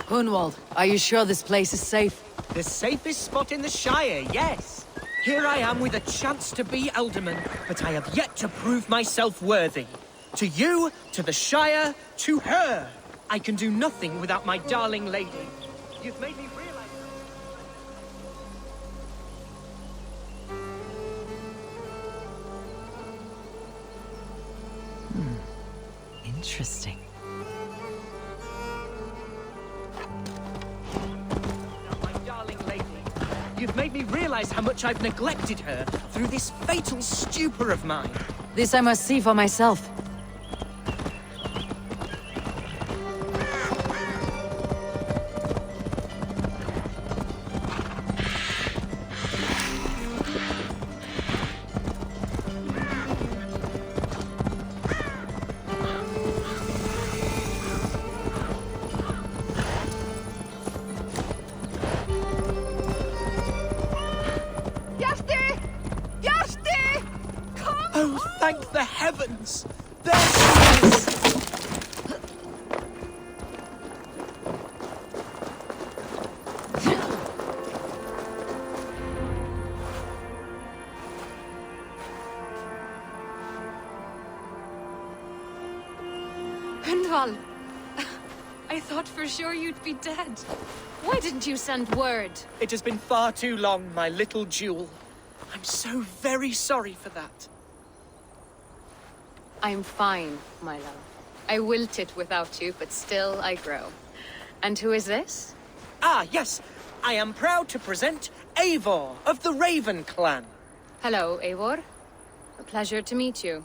Hunwald, are you sure this place is safe? The safest spot in the Shire, yes. Here I am with a chance to be Alderman, but I have yet to prove myself worthy. To you, to the Shire, to her. I can do nothing without my darling lady. You've made me realize... Interesting. My darling lady, you've made me realize how much I've neglected her through this fatal stupor of mine. This I must see for myself. Oh, thank the heavens! There she is! Gunval! I thought for sure you'd be dead. Why didn't you send word? It has been far too long, my little jewel. I'm so very sorry for that. I'm fine, my love. I wilted without you, but still I grow. And who is this? Ah, yes. I am proud to present Eivor of the Raven clan. Hello, Eivor. A pleasure to meet you.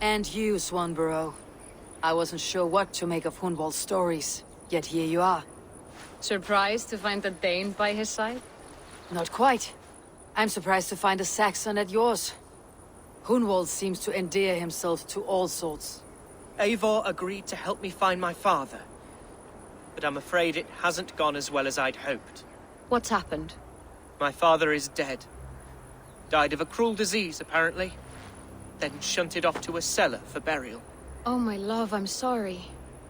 And you, Swanborough. I wasn't sure what to make of Hunwald's stories, yet here you are. Surprised to find a Dane by his side? Not quite. I'm surprised to find a Saxon at yours. Hunwald seems to endear himself to all sorts. Eivor agreed to help me find my father. But I'm afraid it hasn't gone as well as I'd hoped. What's happened? My father is dead. Died of a cruel disease, apparently. Then shunted off to a cellar for burial. Oh, my love, I'm sorry.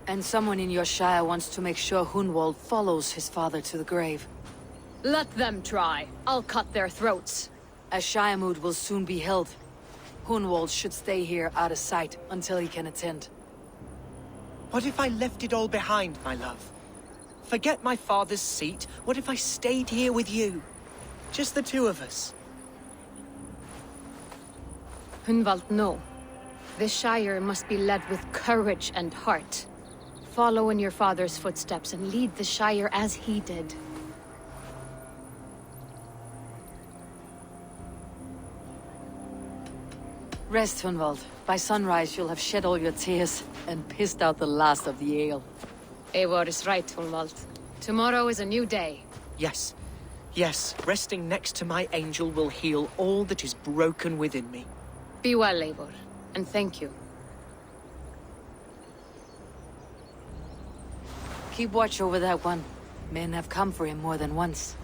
And someone in your shire wants to make sure Hunwald follows his father to the grave. Let them try. I'll cut their throats. A shire moot will soon be held. Hunwald should stay here out of sight until he can attend. What if I left it all behind, my love? Forget my father's seat. What if I stayed here with you? Just the two of us. Hunwald, no. This Shire must be led with courage and heart. Follow in your father's footsteps and lead the Shire as he did. Rest, Hunwald. By sunrise, you'll have shed all your tears and pissed out the last of the ale. Eivor is right, Hunwald. Tomorrow is a new day. Yes. Yes, resting next to my angel will heal all that is broken within me. Be well, Eivor, and thank you. Keep watch over that one. Men have come for him more than once.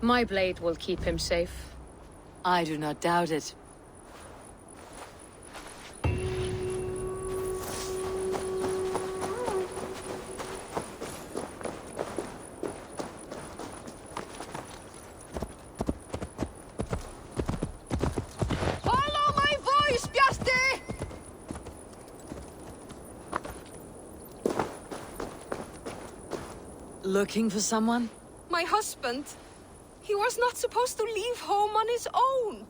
My blade will keep him safe. I do not doubt it. Looking for someone? My husband. He was not supposed to leave home on his own.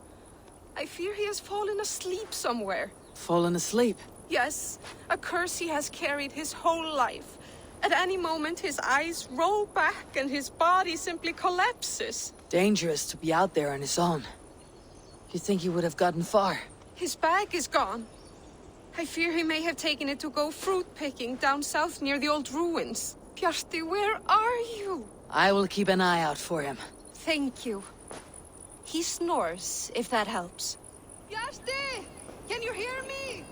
I fear he has fallen asleep somewhere. Fallen asleep? Yes, a curse he has carried his whole life. At any moment, his eyes roll back and his body simply collapses. Dangerous to be out there on his own. You think he would have gotten far? His bag is gone. I fear he may have taken it to go fruit picking down south near the old ruins. Bjarti, where are you? I will keep an eye out for him. Thank you. He snores, if that helps. Bjarti! Can you hear me?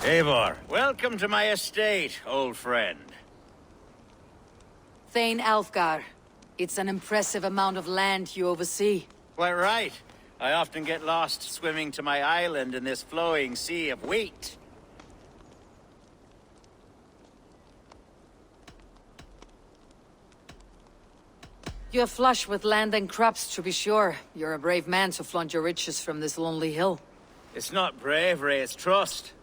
Eivor, welcome to my estate, old friend. Thane Alfgar. It's an impressive amount of land you oversee. Quite right. I often get lost swimming to my island in this flowing sea of wheat. You're flush with land and crops, to be sure. You're a brave man to flaunt your riches from this lonely hill. It's not bravery, it's trust.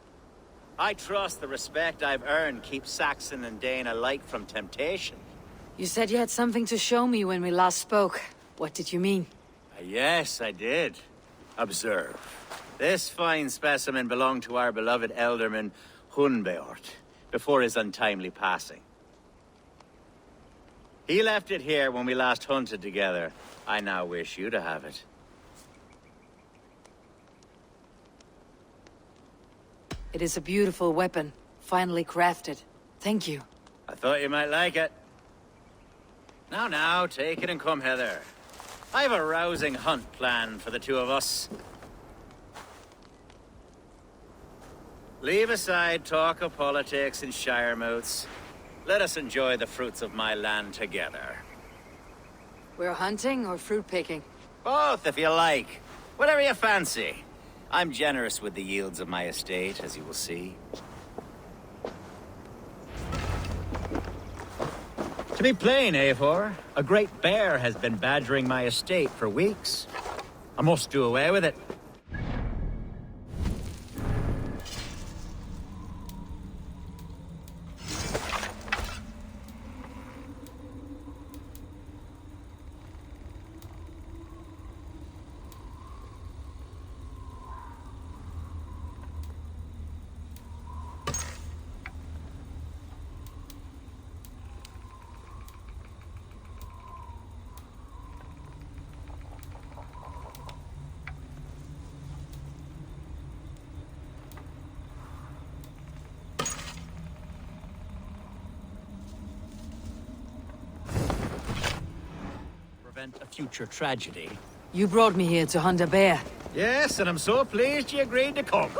I trust the respect I've earned keeps Saxon and Dane alike from temptation. You said you had something to show me when we last spoke. What did you mean? Yes, I did. Observe. This fine specimen belonged to our beloved elderman, Hunbeort, before his untimely passing. He left it here when we last hunted together. I now wish you to have it. It is a beautiful weapon, finely crafted. Thank you. I thought you might like it. Now, take it and come hither. I have a rousing hunt planned for the two of us. Leave aside talk of politics and shire moots. Let us enjoy the fruits of my land together. We're hunting or fruit picking? Both, if you like. Whatever you fancy. I'm generous with the yields of my estate, as you will see. To be plain, Eivor, a great bear has been badgering my estate for weeks. I must do away with it. Prevent a future tragedy. You brought me here to hunt a bear. Yes, and I'm so pleased you agreed to come.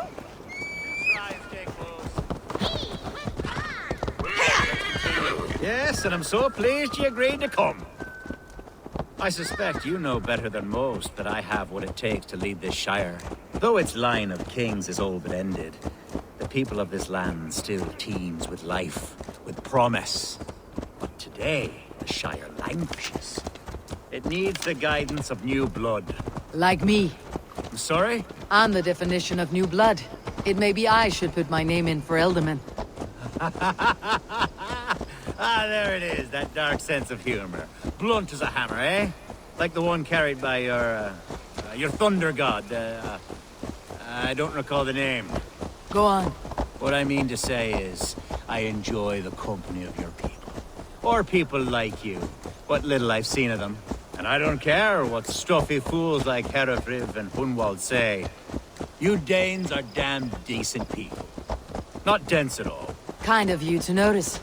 Yes, and I'm so pleased you agreed to come. I suspect you know better than most that I have what it takes to lead this shire. Though its line of kings is all but ended, the people of this land still teems with life, with promise. But today, the shire languishes. It needs the guidance of new blood. Like me. I'm sorry? I'm the definition of new blood. It may be I should put my name in for Elderman. Ah, there it is, that dark sense of humor. Blunt as a hammer, eh? Like the one carried by your thunder god. I don't recall the name. Go on. What I mean to say is, I enjoy the company of your people. Or people like you. What little I've seen of them. And I don't care what stuffy fools like Herefriv and Hunwald say. You Danes are damn decent people. Not dense at all. Kind of you to notice.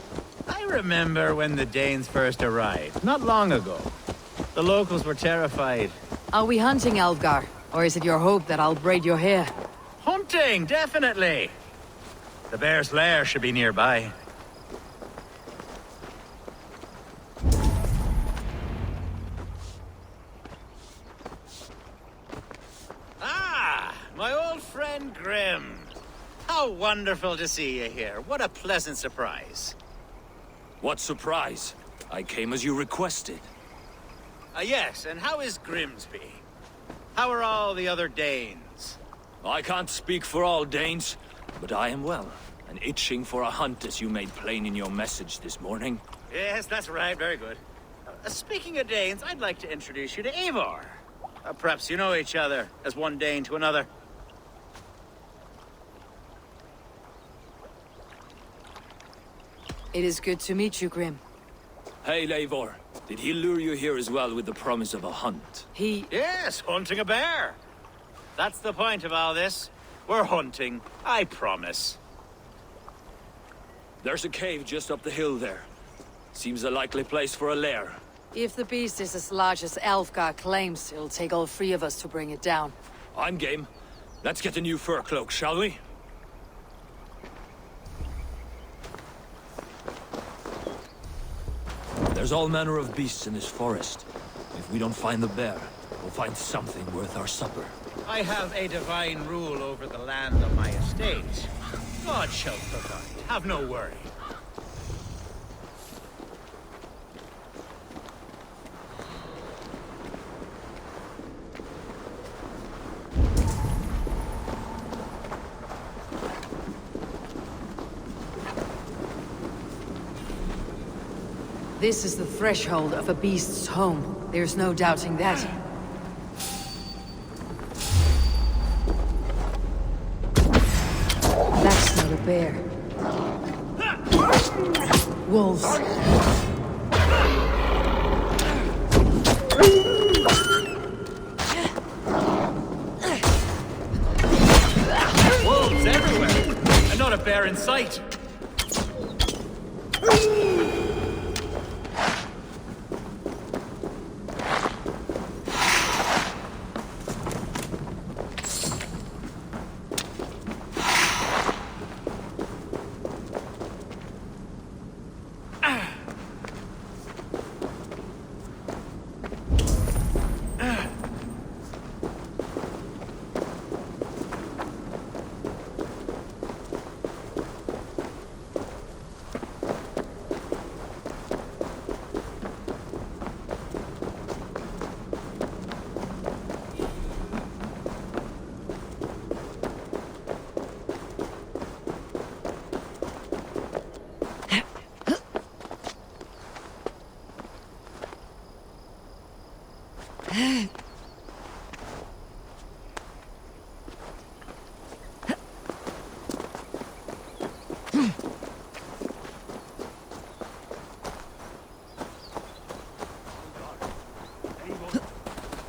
I remember when the Danes first arrived, not long ago. The locals were terrified. Are we hunting, Alfgar? Or is it your hope that I'll braid your hair? Hunting, definitely! The bear's lair should be nearby. Ah, my old friend Grim. How wonderful to see you here. What a pleasant surprise. What surprise? I came as you requested. Yes, and how is Grimsby? How are all the other Danes? I can't speak for all Danes, but I am well, and itching for a hunt as you made plain in your message this morning. Yes, that's right. Very good. Speaking of Danes, I'd like to introduce you to Eivor. Perhaps you know each other, as one Dane to another. It is good to meet you, Grim. Hey, Eivor. Did he lure you here as well with the promise of a hunt? Yes, hunting a bear. That's the point of all this. We're hunting, I promise. There's a cave just up the hill there. Seems a likely place for a lair. If the beast is as large as Alfgar claims, it'll take all three of us to bring it down. I'm game. Let's get a new fur cloak, shall we? There's all manner of beasts in this forest. If we don't find the bear, we'll find something worth our supper. I have a divine rule over the land of my estate. God shall provide. Have no worry. This is the threshold of a beast's home. There's no doubting that. That's not a bear. Wolves. Wolves everywhere! And not a bear in sight!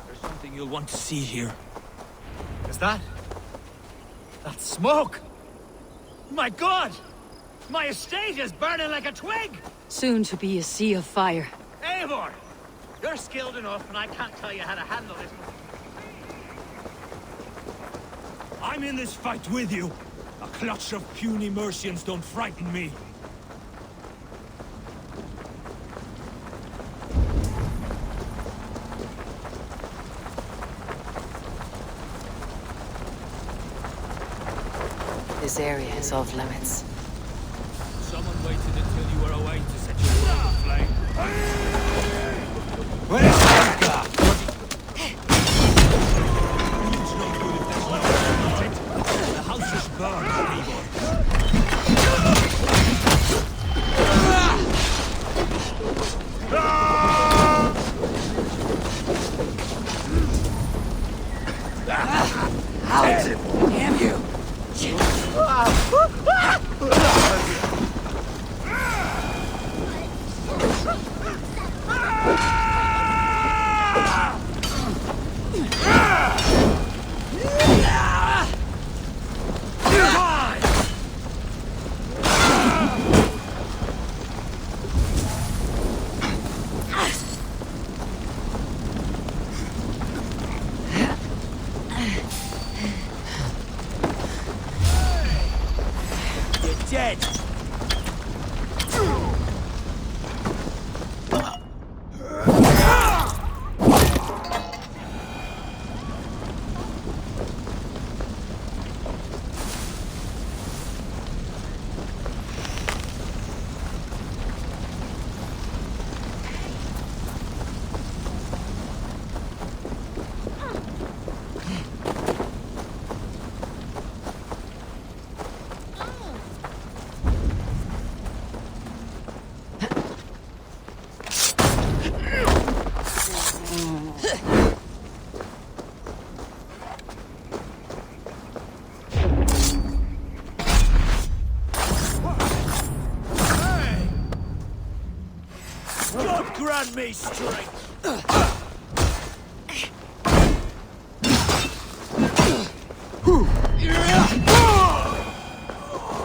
There's something you'll want to see here. Is that? That's smoke! My God! My estate is burning like a twig! Soon to be a sea of fire. Eivor! You're skilled enough, and I can't tell you how to handle it. I'm in this fight with you. A clutch of puny Mercians don't frighten me. This area is off limits. Someone waited until you were away to set your world aflame. Where's Anka? It's no good if there's no one it. The house is burned, Eivor. Damn you! Dead. God grant me strength!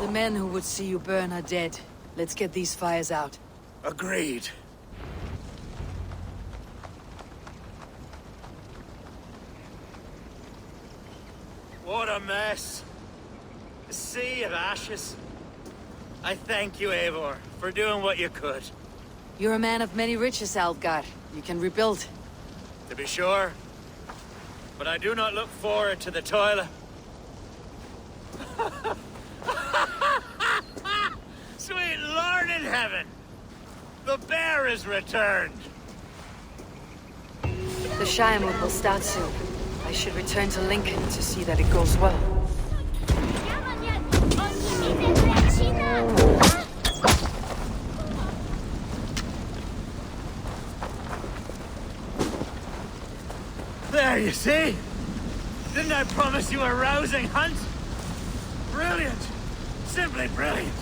The men who would see you burn are dead. Let's get these fires out. Agreed. What a mess. A sea of ashes. I thank you, Eivor, for doing what you could. You're a man of many riches, Alfgar. You can rebuild. To be sure. But I do not look forward to the toil. Sweet Lord in heaven! The bear is returned! The Shire move will start soon. I should return to Lincoln to see that it goes well. There, you see? Didn't I promise you a rousing hunt? Brilliant! Simply brilliant!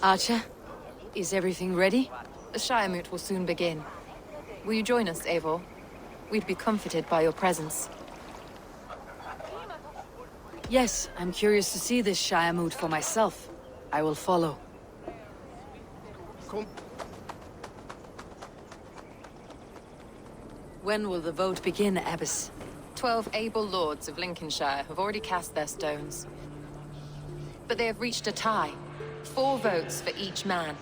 Archer, is everything ready? The Shire moot will soon begin. Will you join us, Eivor? We'd be comforted by your presence. Yes, I'm curious to see this Shire moot for myself. I will follow. When will the vote begin, Abbess? 12 able lords of Lincolnshire have already cast their stones. But they have reached a tie. 4 votes for each man.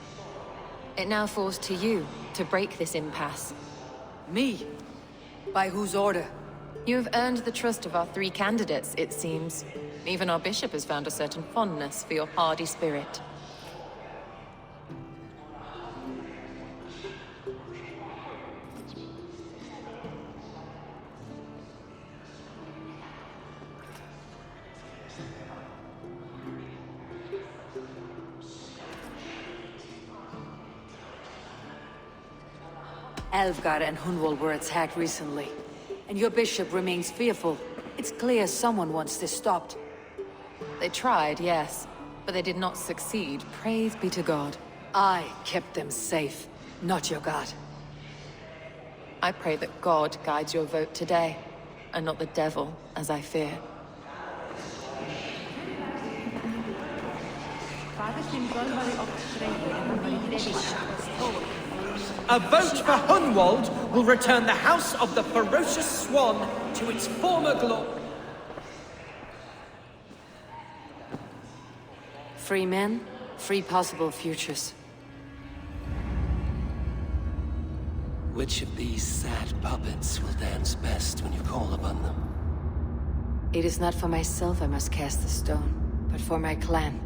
It now falls to you to break this impasse. Me? By whose order? You have earned the trust of our 3 candidates, it seems. Even our bishop has found a certain fondness for your hardy spirit. Alfgar and Hunwald were attacked recently, and your bishop remains fearful. It's clear someone wants this stopped. They tried, yes, but they did not succeed. Praise be to God. I kept them safe, not your god. I pray that God guides your vote today, and not the devil, as I fear. A vote for Hunwald will return the House of the Ferocious Swan to its former glory. Free men, free possible futures. Which of these sad puppets will dance best when you call upon them? It is not for myself I must cast the stone, but for my clan.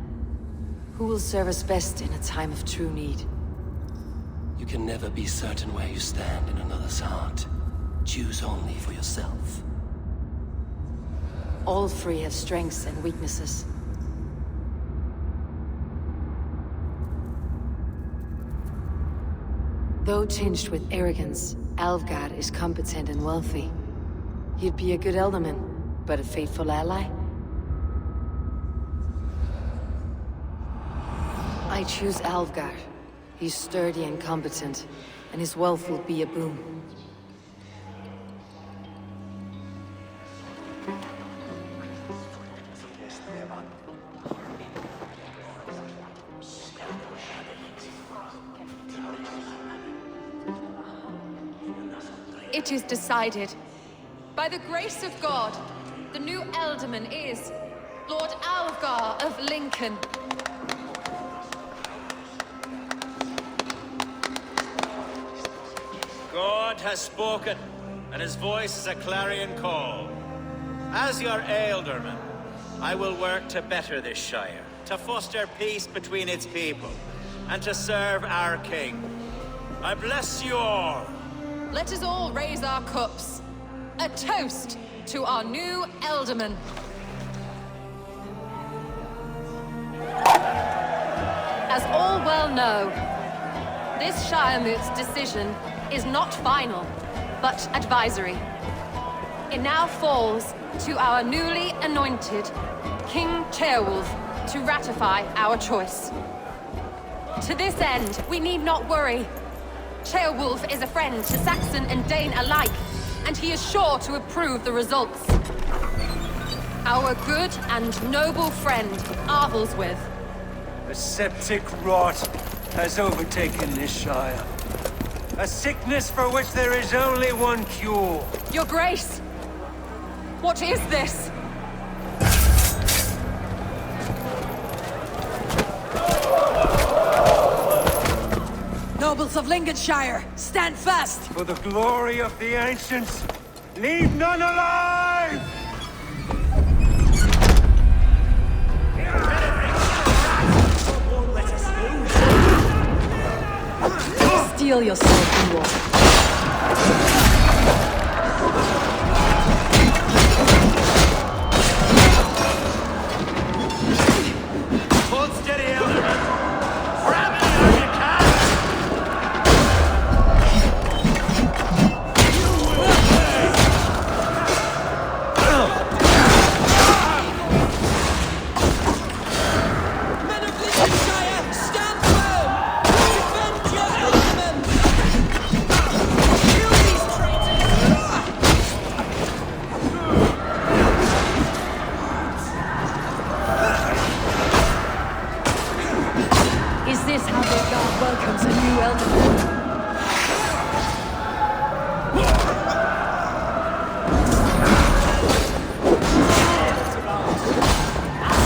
Who will serve us best in a time of true need? You can never be certain where you stand in another's heart. Choose only for yourself. All 3 have strengths and weaknesses. Though tinged with arrogance, Alfgar is competent and wealthy. He'd be a good alderman, but a faithful ally. I choose Alvgar. He's sturdy and competent, and his wealth will be a boon. It is decided. By the grace of God, the new Elderman is Lord Alvgar of Lincoln. God has spoken, and his voice is a clarion call. As your Ealdorman, I will work to better this Shire, to foster peace between its people, and to serve our king. I bless you all. Let us all raise our cups. A toast to our new Elderman. As all well know, this Shiremoot's decision is not final, but advisory. It now falls to our newly anointed King Ceolwulf to ratify our choice. To this end, we need not worry. Ceolwulf is a friend to Saxon and Dane alike, and he is sure to approve the results. Our good and noble friend, Arthelswith. A septic rot has overtaken this Shire. A sickness for which there is only one cure. Your Grace! What is this? Nobles of Lincolnshire, stand fast! For the glory of the ancients, leave none alive! Steel yourself in war. Hold steady, Ealdorman. Grab me where you can! Men of Lincolnshire, stand firm! Defend your Elderman! Kill these Is this how their god welcomes a new Elderman?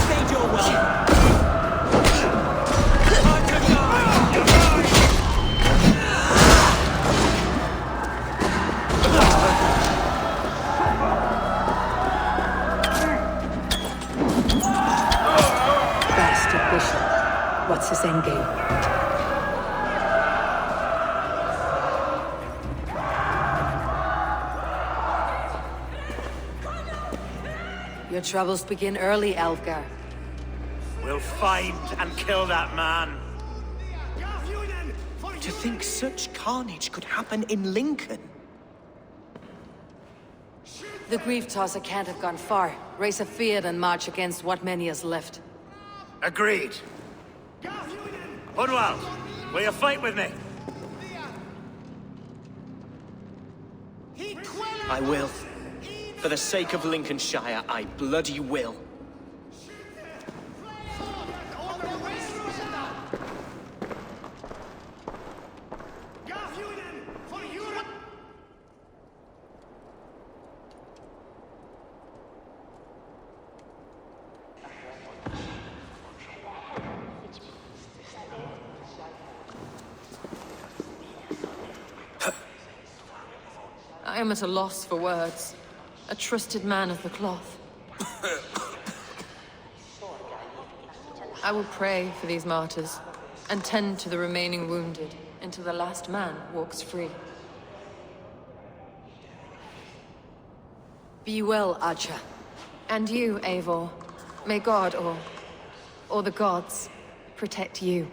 Stayed your welcome. Bastard bishop. What's his endgame? Your troubles begin early, Alvgar. We'll find and kill that man. To think such carnage could happen in Lincoln. The grief tosser can't have gone far. Raise a fear and march against what many has left. Agreed. Hunwald, will you fight with me? I will. For the sake of Lincolnshire, I bloody will. I am at a loss for words. A trusted man of the cloth. I will pray for these martyrs, and tend to the remaining wounded, until the last man walks free. Be well, Archer. And you, Eivor. May God, or the gods, protect you.